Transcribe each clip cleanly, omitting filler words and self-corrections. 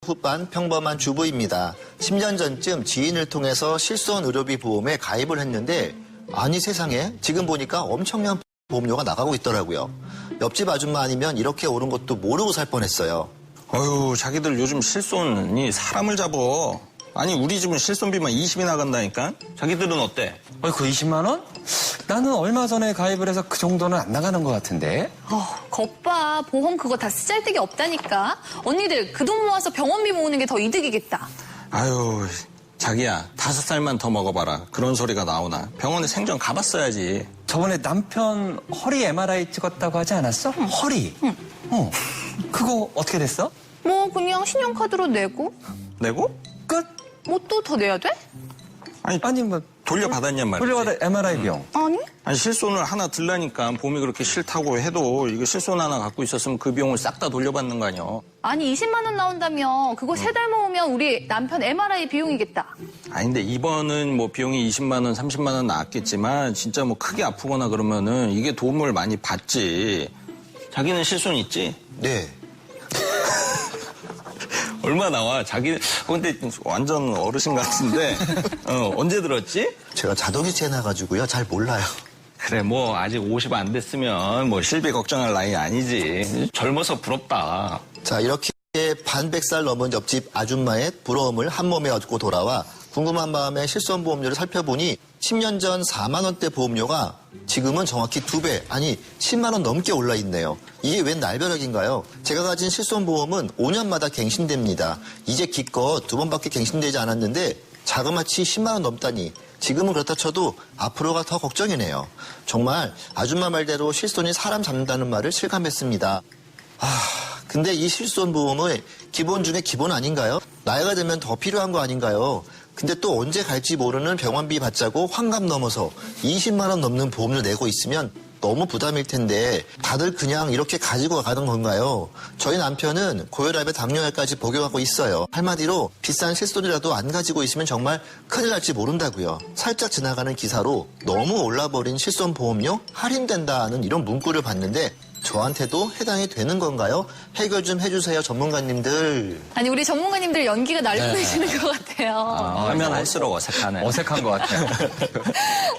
후반 평범한 주부입니다. 10년 전쯤 지인을 통해서 실손 의료비 보험에 가입을 했는데 아니 세상에 지금 보니까 엄청난 보험료가 나가고 있더라고요. 옆집 아줌마 아니면 이렇게 오른 것도 모르고 살 뻔했어요. 어휴, 자기들 요즘 실손이 사람을 잡어. 아니, 우리 집은 실손비만 20이 나간다니까? 자기들은 어때? 그 20만 원? 나는 얼마 전에 가입을 해서 그 정도는 안 나가는 것 같은데. 겉봐. 보험 그거 다 쓰잘데기 없다니까. 언니들 그 돈 모아서 병원비 모으는 게 더 이득이겠다. 아유, 자기야, 5살만 더 먹어봐라. 그런 소리가 나오나. 병원에 생전 가봤어야지. 저번에 남편 허리 MRI 찍었다고 하지 않았어? 허리? 응. 그거 어떻게 됐어? 뭐 그냥 신용카드로 내고. 내고? 끝? 뭐 또 더 내야 돼? 아니 뭐 돌려받았냔 말이지. 돌려받아 MRI 비용. 아니 실손을 하나 들라니까 보험이 그렇게 싫다고 해도 이거 실손 하나 갖고 있었으면 그 비용을 싹 다 돌려받는 거 아니야. 아니 20만 원 나온다며. 그거 3달 모으면 우리 남편 MRI 비용이겠다. 아니 근데 이번은 뭐 비용이 20만 원, 30만 원 나왔겠지만 진짜 뭐 크게 아프거나 그러면은 이게 도움을 많이 받지. 자기는 실손 있지? 네. 얼마 나와? 자기 근데 완전 어르신 같은데 언제 들었지? 제가 자동이체 해놔가지고요. 잘 몰라요. 그래 뭐 아직 50 안 됐으면 뭐 실비 걱정할 나이 아니지. 젊어서 부럽다. 자, 이렇게 반백살 넘은 옆집 아줌마의 부러움을 한 몸에 얻고 돌아와 궁금한 마음에 실손보험료를 살펴보니 10년 전 4만 원대 보험료가 지금은 정확히 2배, 아니 10만 원 넘게 올라 있네요. 이게 웬 날벼락인가요? 제가 가진 실손보험은 5년마다 갱신됩니다. 이제 기껏 2번밖에 갱신되지 않았는데 자그마치 10만 원 넘다니 지금은 그렇다 쳐도 앞으로가 더 걱정이네요. 정말 아줌마 말대로 실손이 사람 잡는다는 말을 실감했습니다. 근데 이 실손보험의 기본 중에 기본 아닌가요? 나이가 들면 더 필요한 거 아닌가요? 근데 또 언제 갈지 모르는 병원비 받자고 환갑 넘어서 20만 원 넘는 보험료 내고 있으면 너무 부담일 텐데 다들 그냥 이렇게 가지고 가는 건가요? 저희 남편은 고혈압에 당뇨약까지 복용하고 있어요. 한마디로 비싼 실손이라도 안 가지고 있으면 정말 큰일 날지 모른다고요. 살짝 지나가는 기사로 너무 올라버린 실손보험료 할인된다는 이런 문구를 봤는데 저한테도 해당이 되는 건가요? 해결 좀 해주세요, 전문가님들. 아니 우리 전문가님들 연기가 날렵해지는 것 같아요. 하면 할수록 어색하네. 어색한 것 같아요.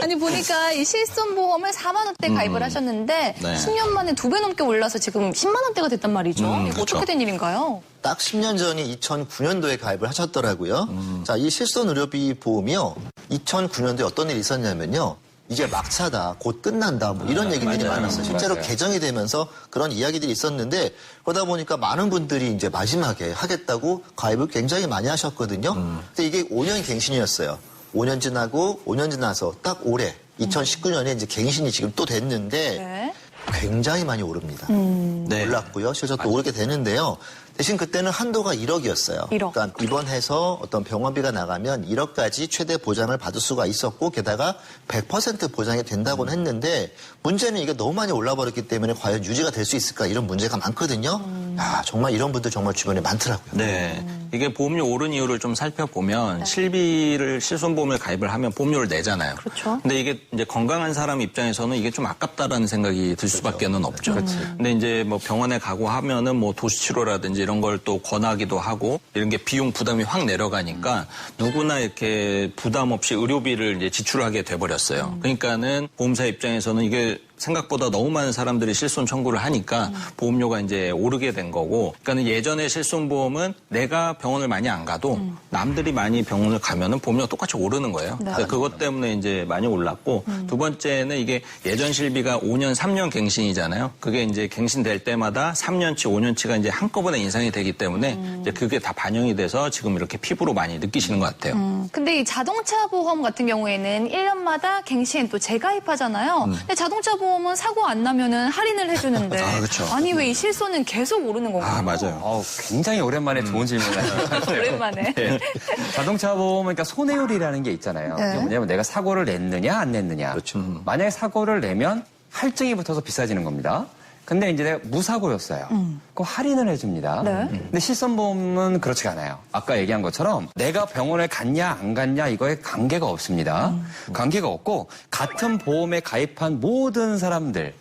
아니 보니까 이 실손보험을 4만 원대 가입을 하셨는데 네. 10년 만에 2배 넘게 올라서 지금 10만 원대가 됐단 말이죠. 이거 그렇죠. 어떻게 된 일인가요? 딱 10년 전이 2009년도에 가입을 하셨더라고요. 자, 이 실손의료비 보험이요. 2009년도에 어떤 일이 있었냐면요. 이제 막차다, 곧 끝난다, 뭐 이런 얘기들이 맞아요. 많았어요. 실제로 맞아요. 개정이 되면서 그런 이야기들이 있었는데 그러다 보니까 많은 분들이 이제 마지막에 하겠다고 가입을 굉장히 많이 하셨거든요. 근데 이게 5년 갱신이었어요. 5년 지나고 5년 지나서 딱 올해 2019년에 이제 갱신이 지금 또 됐는데 네. 굉장히 많이 오릅니다. 네. 올랐고요. 실제로 또 오르게 되는데요. 대신 그때는 한도가 1억이었어요. 1억. 그러니까 입원해서 어떤 병원비가 나가면 1억까지 최대 보장을 받을 수가 있었고 게다가 100% 보장이 된다고는 했는데 문제는 이게 너무 많이 올라버렸기 때문에 과연 유지가 될 수 있을까 이런 문제가 많거든요. 정말 이런 분들 정말 주변에 많더라고요. 네. 이게 보험료 오른 이유를 좀 살펴보면 실손보험을 가입을 하면 보험료를 내잖아요. 그렇죠. 근데 이게 이제 건강한 사람 입장에서는 이게 좀 아깝다라는 생각이 들 수밖에는 없죠. 근데 이제 뭐 병원에 가고 하면은 뭐 도수치료라든지 이런 걸 또 권하기도 하고 이런 게 비용 부담이 확 내려가니까 누구나 이렇게 부담 없이 의료비를 이제 지출하게 돼버렸어요. 그러니까는 보험사 입장에서는 이게 생각보다 너무 많은 사람들이 실손 청구를 하니까 보험료가 이제 오르게 된 거고, 그러니까 예전에 실손보험은 내가 병원을 많이 안 가도 남들이 많이 병원을 가면은 보험료가 똑같이 오르는 거예요. 네. 그러니까 그것 때문에 이제 많이 올랐고, 두 번째는 이게 예전 실비가 5년, 3년 갱신이잖아요. 그게 이제 갱신될 때마다 3년치, 5년치가 이제 한꺼번에 인상이 되기 때문에 이제 그게 다 반영이 돼서 지금 이렇게 피부로 많이 느끼시는 것 같아요. 근데 이 자동차 보험 같은 경우에는 1년마다 갱신 또 재가입하잖아요. 근데 자동차 보험은 사고 안 나면은 할인을 해주는데. 그렇죠. 아니 왜 이 실손은 계속 오르는 건가요? 맞아요. 굉장히 오랜만에 좋은 질문을 오랜만에. 자동차 보험은 그러니까 손해율이라는 게 있잖아요. 네. 이게 뭐냐면 내가 사고를 냈느냐 안 냈느냐. 그렇죠. 만약에 사고를 내면 할증이 붙어서 비싸지는 겁니다. 근데 이제 내가 무사고였어요. 그럼 할인을 해줍니다. 네. 근데 실손보험은 그렇지가 않아요. 아까 얘기한 것처럼 내가 병원을 갔냐 안 갔냐 이거에 관계가 없습니다. 관계가 없고 같은 보험에 가입한 모든 사람들이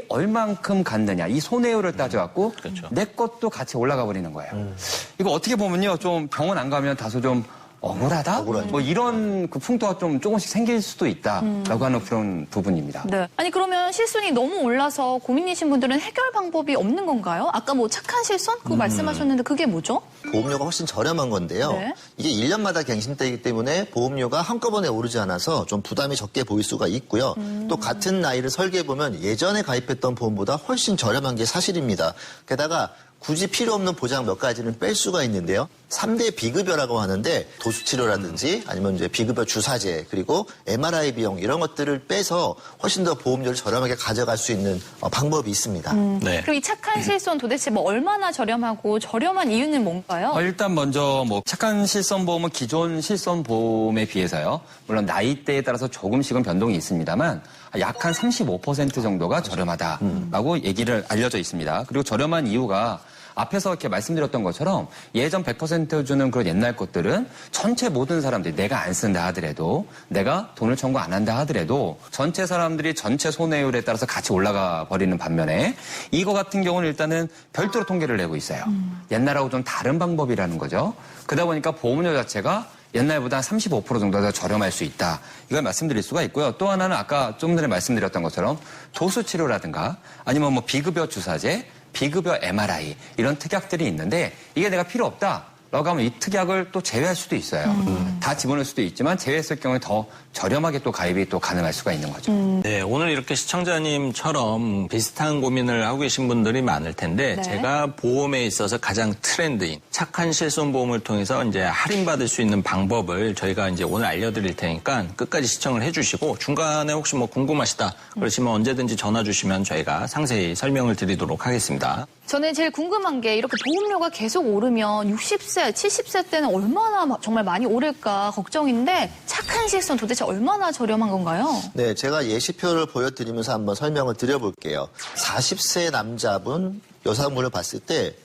얼만큼 갔느냐 이 손해율을 따져갖고 그렇죠. 내 것도 같이 올라가 버리는 거예요. 이거 어떻게 보면요 좀 병원 안 가면 다소 좀 억울하다? 억울하죠. 뭐 이런 그 풍토가 좀 조금씩 생길 수도 있다라고 하는 그런 부분입니다. 네. 아니 그러면 실손이 너무 올라서 고민이신 분들은 해결 방법이 없는 건가요? 아까 뭐 착한 실손 그거 말씀하셨는데 그게 뭐죠? 보험료가 훨씬 저렴한 건데요. 네. 이게 1년마다 갱신되기 때문에 보험료가 한꺼번에 오르지 않아서 좀 부담이 적게 보일 수가 있고요. 또 같은 나이를 설계해보면 예전에 가입했던 보험보다 훨씬 저렴한 게 사실입니다. 게다가 굳이 필요 없는 보장 몇 가지는 뺄 수가 있는데요. 3대 비급여라고 하는데 도수치료라든지 아니면 이제 비급여 주사제 그리고 MRI 비용 이런 것들을 빼서 훨씬 더 보험료를 저렴하게 가져갈 수 있는 방법이 있습니다. 네. 그럼 이 착한 실손 도대체 뭐 얼마나 저렴하고 저렴한 이유는 뭔가요? 일단 먼저 뭐 착한 실손보험은 기존 실손보험에 비해서요. 물론 나이대에 따라서 조금씩은 변동이 있습니다만 약 한 35% 정도가 저렴하다라고 얘기를 알려져 있습니다. 그리고 저렴한 이유가 앞에서 이렇게 말씀드렸던 것처럼 예전 100% 주는 그런 옛날 것들은 전체 모든 사람들이 내가 안 쓴다 하더라도 내가 돈을 청구 안 한다 하더라도 전체 사람들이 전체 손해율에 따라서 같이 올라가 버리는 반면에 이거 같은 경우는 일단은 별도로 통계를 내고 있어요. 옛날하고 좀 다른 방법이라는 거죠. 그러다 보니까 보험료 자체가 옛날보다 35% 정도 더 저렴할 수 있다. 이걸 말씀드릴 수가 있고요. 또 하나는 아까 좀 전에 말씀드렸던 것처럼 도수치료라든가 아니면 뭐 비급여 주사제, 비급여 MRI 이런 특약들이 있는데 이게 내가 필요 없다. 라고 하면 이 특약을 또 제외할 수도 있어요. 다 집어넣을 수도 있지만 제외했을 경우에 더 저렴하게 또 가입이 또 가능할 수가 있는 거죠. 네, 오늘 이렇게 시청자님처럼 비슷한 고민을 하고 계신 분들이 많을 텐데 네. 제가 보험에 있어서 가장 트렌드인 착한 실손보험을 통해서 이제 할인받을 수 있는 방법을 저희가 이제 오늘 알려드릴 테니까 끝까지 시청을 해주시고 중간에 혹시 뭐 궁금하시다 그러시면 언제든지 전화 주시면 저희가 상세히 설명을 드리도록 하겠습니다. 저는 제일 궁금한 게 이렇게 보험료가 계속 오르면 60세, 70세 때는 얼마나 정말 많이 오를까 걱정인데 착한 실손 도대체 얼마나 저렴한 건가요? 네, 제가 예시표를 보여드리면서 한번 설명을 드려볼게요. 40세 남자분, 여성분을 봤을 때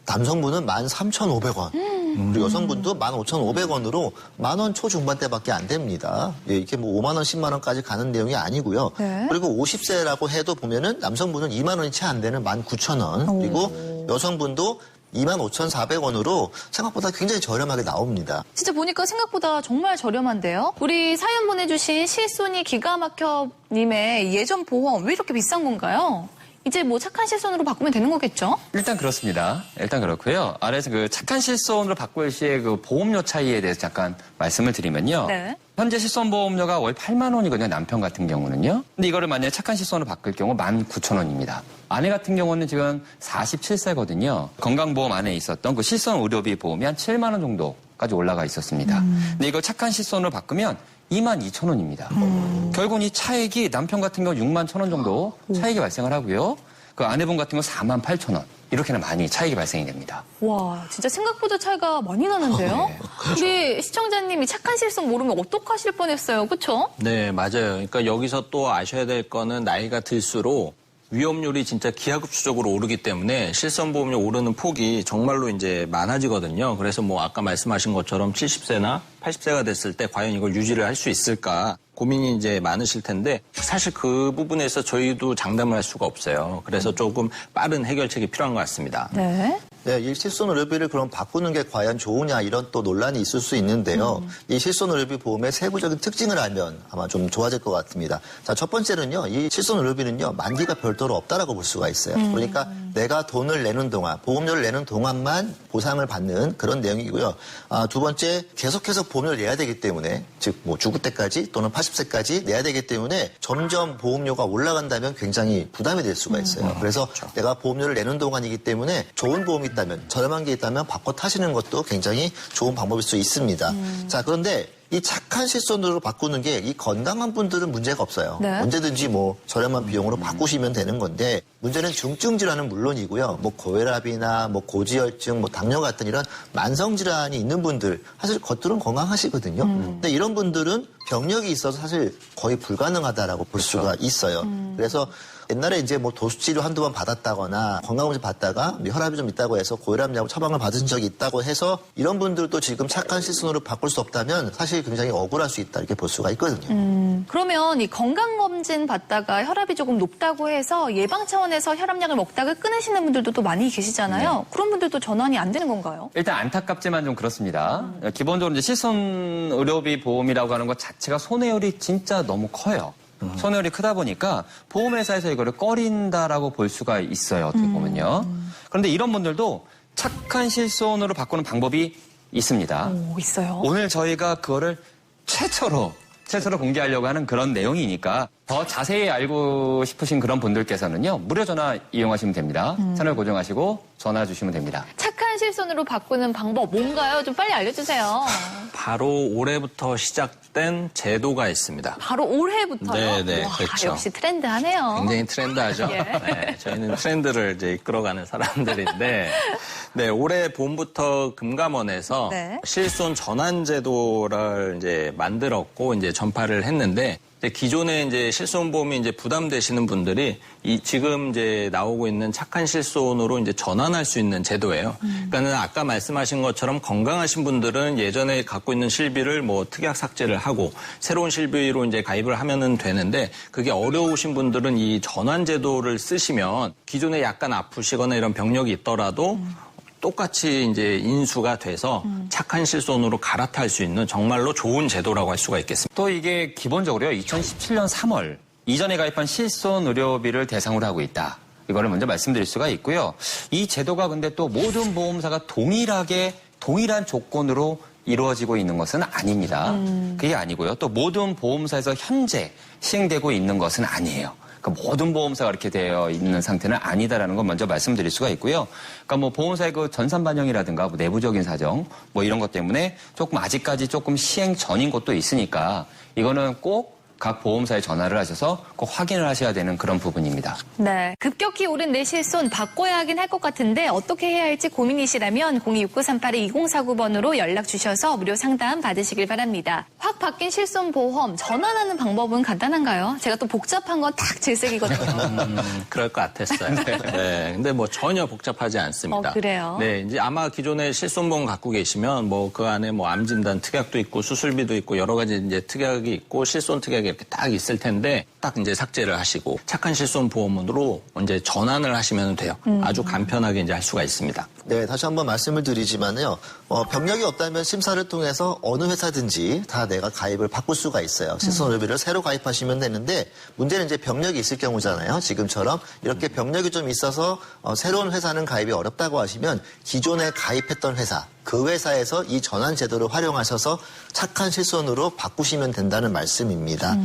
남성분은 13,500원, 그리고 여성분도 15,500원으로 10,000원 초중반대밖에 안 됩니다. 예, 이게 뭐 5만 원, 10만 원까지 가는 내용이 아니고요. 네. 그리고 50세라고 해도 보면은 남성분은 2만 원이 채 안 되는 19,000원, 그리고 여성분도 25,400원으로 생각보다 굉장히 저렴하게 나옵니다. 진짜 보니까 생각보다 정말 저렴한데요? 우리 사연 보내주신 실손이 기가 막혀님의 예전 보험 왜 이렇게 비싼 건가요? 이제 뭐 착한 실손으로 바꾸면 되는 거겠죠? 일단 그렇습니다. 일단 그렇고요. 아래에서 그 착한 실손으로 바꿀 시에 그 보험료 차이에 대해서 잠깐 말씀을 드리면요. 네. 현재 실손보험료가 월 8만 원이거든요. 남편 같은 경우는요. 근데 이거를 만약에 착한 실손으로 바꿀 경우 19,000원입니다. 아내 같은 경우는 지금 47세거든요. 건강보험 안에 있었던 그 실손 의료비 보험이 한 7만 원 정도까지 올라가 있었습니다. 근데 이거 착한 실손으로 바꾸면 22,000원입니다. 결국은 이 차액이 남편 같은 경우 61,000원 정도 차액이 발생을 하고요. 그 아내분 같은 경우 48,000원. 이렇게는 많이 차익이 발생이 됩니다. 와, 진짜 생각보다 차이가 많이 나는데요? 네. 우리 시청자님이 착한 실손 모르면 어떡하실 뻔했어요. 그쵸? 네, 맞아요. 그러니까 여기서 또 아셔야 될 거는 나이가 들수록 위험률이 진짜 기하급수적으로 오르기 때문에 실손보험료 오르는 폭이 정말로 이제 많아지거든요. 그래서 뭐 아까 말씀하신 것처럼 70세나 80세가 됐을 때 과연 이걸 유지를 할 수 있을까 고민이 이제 많으실 텐데 사실 그 부분에서 저희도 장담을 할 수가 없어요. 그래서 조금 빠른 해결책이 필요한 것 같습니다. 네. 네, 이 실손 의료비를 그럼 바꾸는 게 과연 좋으냐 이런 또 논란이 있을 수 있는데요. 이 실손 의료비 보험의 세부적인 특징을 알면 아마 좀 좋아질 것 같습니다. 자, 첫 번째는요. 이 실손 의료비는요. 만기가 별도로 없다라고 볼 수가 있어요. 그러니까 내가 돈을 내는 동안, 보험료를 내는 동안만 보상을 받는 그런 내용이고요. 두 번째, 계속해서 보험료를 내야 되기 때문에 즉 뭐 죽을 때까지 또는 80세까지 내야 되기 때문에 점점 보험료가 올라간다면 굉장히 부담이 될 수가 있어요. 그래서 내가 보험료를 내는 동안이기 때문에 좋은 보험이 있다면 저렴한 게 있다면 바꿔 타시는 것도 굉장히 좋은 방법일 수 있습니다. 자, 그런데 이 착한 실손으로 바꾸는 게 이 건강한 분들은 문제가 없어요. 네. 언제든지 뭐 저렴한 비용으로 바꾸시면 되는 건데 문제는 중증 질환은 물론이고요. 뭐 고혈압이나 뭐 고지혈증, 뭐 당뇨 같은 이런 만성 질환이 있는 분들 사실 겉으로는 건강하시거든요. 근데 이런 분들은 병력이 있어서 사실 거의 불가능하다라고 볼 수가 있어요. 그래서 옛날에 이제 뭐 도수치료 한두 번 받았다거나 건강검진 받다가 혈압이 좀 있다고 해서 고혈압 약 처방을 받은 적이 있다고 해서 이런 분들도 지금 착한 실손으로 바꿀 수 없다면 사실 사실 굉장히 억울할 수 있다 이렇게 볼 수가 있거든요. 그러면 이 건강검진 받다가 혈압이 조금 높다고 해서 예방 차원에서 혈압약을 먹다가 끊으시는 분들도 또 많이 계시잖아요. 그런 분들도 전환이 안 되는 건가요? 일단 안타깝지만 좀 그렇습니다. 기본적으로 이제 실손 의료비 보험이라고 하는 것 자체가 손해율이 진짜 너무 커요. 손해율이 크다 보니까 보험회사에서 이거를 꺼린다라고 볼 수가 있어요. 어떻게 보면요. 그런데 이런 분들도 착한 실손으로 바꾸는 방법이 있습니다. 오, 있어요. 오늘 저희가 그거를 최초로 공개하려고 하는 그런 내용이니까 더 자세히 알고 싶으신 그런 분들께서는요. 무료 전화 이용하시면 됩니다. 채널 고정하시고 전화 주시면 됩니다. 착한 실손으로 바꾸는 방법 뭔가요? 좀 빨리 알려주세요. 바로 올해부터 시작된 제도가 있습니다. 바로 올해부터요? 네, 와, 그렇죠. 역시 트렌드하네요. 굉장히 트렌드하죠. 예. 네, 저희는 트렌드를 이제 이끌어가는 사람들인데, 네, 올해 봄부터 금감원에서 네. 실손 전환 제도를 이제 만들었고 이제 전파를 했는데, 이제 기존에 이제 실손보험이 이제 부담되시는 분들이 지금 이제 나오고 있는 착한 실손으로 이제 전환할 수 있는 제도예요. 그러니까는 아까 말씀하신 것처럼 건강하신 분들은 예전에 갖고 있는 실비를 뭐 특약 삭제를 하고 새로운 실비로 이제 가입을 하면은 되는데 그게 어려우신 분들은 이 전환 제도를 쓰시면 기존에 약간 아프시거나 이런 병력이 있더라도 똑같이 이제 인수가 돼서 착한 실손으로 갈아탈 수 있는 정말로 좋은 제도라고 할 수가 있겠습니다. 또 이게 기본적으로요. 2017년 3월 이전에 가입한 실손 의료비를 대상으로 하고 있다. 이거를 먼저 말씀드릴 수가 있고요. 이 제도가 근데 또 모든 보험사가 동일한 조건으로 이루어지고 있는 것은 아닙니다. 그게 아니고요. 또 모든 보험사에서 현재 시행되고 있는 것은 아니에요. 그러니까 모든 보험사가 이렇게 되어 있는 상태는 아니다라는 건 먼저 말씀드릴 수가 있고요. 그러니까 뭐 보험사의 그 전산 반영이라든가 뭐 내부적인 사정 뭐 이런 것 때문에 아직까지 조금 시행 전인 곳도 있으니까 이거는 꼭 각 보험사에 전화를 하셔서 꼭 확인을 하셔야 되는 그런 부분입니다. 네. 급격히 오른 내 실손 바꿔야 하긴 할 것 같은데 어떻게 해야 할지 고민이시라면 026938-2049번으로 연락 주셔서 무료 상담 받으시길 바랍니다. 확 바뀐 실손 보험 전환하는 방법은 간단한가요? 제가 또 복잡한 건 딱 질색이거든요. 그럴 것 같았어요. 네. 근데 뭐 전혀 복잡하지 않습니다. 그래요? 네. 이제 아마 기존에 실손보험 갖고 계시면 뭐 그 안에 뭐 암 진단 특약도 있고 수술비도 있고 여러 가지 이제 특약이 있고 실손 특약이 이렇게 딱 있을 텐데 딱 이제 삭제를 하시고 착한 실손보험으로 이제 전환을 하시면 돼요. 아주 간편하게 이제 할 수가 있습니다. 네, 다시 한번 말씀을 드리지만요. 병력이 없다면 심사를 통해서 어느 회사든지 다 내가 가입을 바꿀 수가 있어요. 실손의료비를 새로 가입하시면 되는데 문제는 이제 병력이 있을 경우잖아요. 지금처럼 이렇게 병력이 좀 있어서 새로운 회사는 가입이 어렵다고 하시면 기존에 가입했던 회사, 그 회사에서 이 전환 제도를 활용하셔서 착한 실손으로 바꾸시면 된다는 말씀입니다.